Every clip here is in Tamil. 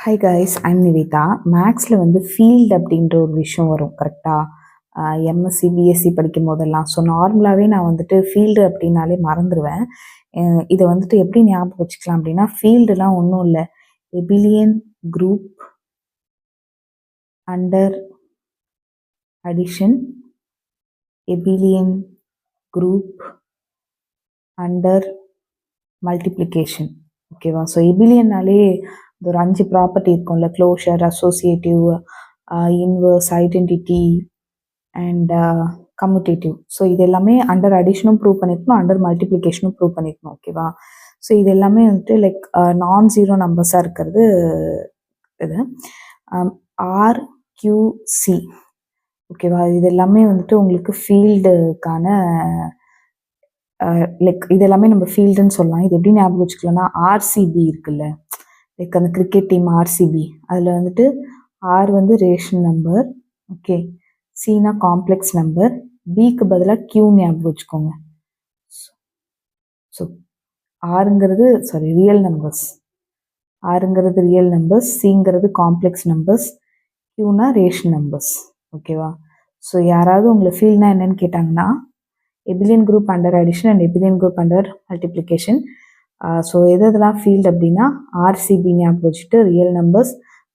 Hi guys, I'm Nivetha. மேக்ஸில் வந்து ஃபீல்டு அப்படின்ற ஒரு விஷயம் வரும் கரெக்டாக. எம்எஸ்சி பிஎஸ்சி படிக்கும் போதெல்லாம். ஸோ நார்மலாகவே நான் வந்துட்டு ஃபீல்டு அப்படின்னாலே மறந்துடுவேன். இதை வந்துட்டு எப்படி ஞாபகம் வச்சுக்கலாம் அப்படின்னா, ஃபீல்டுலாம் ஒன்றும் இல்லை. எபிலியன் group under addition, எபிலியன் group under multiplication. ஓகேவா? ஸோ எபிலியன்னாலே இது ஒரு 5 ப்ராப்பர்ட்டி இருக்கும்ல: closure, associative, inverse, identity and commutative. So இது எல்லாமே அண்டர் அடிஷனும் ப்ரூவ் பண்ணியிருக்கணும், அண்டர் மல்டிப்ளிகேஷனும் ப்ரூவ் பண்ணியிருக்கணும். ஓகேவா? ஸோ இது எல்லாமே வந்துட்டு லைக் நான் ஜீரோ நம்பர்ஸாக இருக்கிறது இது ஆர்கியூசி. ஓகேவா? இது எல்லாமே வந்துட்டு உங்களுக்கு ஃபீல்டுக்கான லைக் இது எல்லாமே நம்ம ஃபீல்டுன்னு சொல்லலாம். இது எப்படி ஞாபகம் வச்சுக்கலாம்னா, ஆர்சிபி இருக்குல்ல, லைக் அந்த கிரிக்கெட் டீம் ஆர்சிபி, அதில் வந்துட்டு ஆர் வந்து ரேஷன் நம்பர், ஓகே, சினா காம்ப்ளெக்ஸ் நம்பர், பிக்கு பதிலாக கியூ ஞாபகம் வச்சுக்கோங்க. ஸோ ஆறுங்கிறது ரியல் நம்பர்ஸ், ஆறுங்கிறது ரியல் நம்பர்ஸ், சிங்கிறது காம்ப்ளெக்ஸ் நம்பர்ஸ், கியூனா ரேஷன் நம்பர்ஸ். ஓகேவா? ஸோ யாராவது உங்களை ஃபீல்ட்னா என்னன்னு கேட்டாங்கன்னா, abelian group under addition and abelian group under multiplication. So எதெல்லாம் ஃபீல்டு அப்படின்னா, ஆர்சிபி ஞாபகம் வச்சுட்டு real numbers,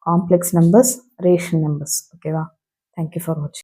complex numbers, rational numbers. ஓகேவா? தேங்க்யூ ஃபார் வாட்சிங்.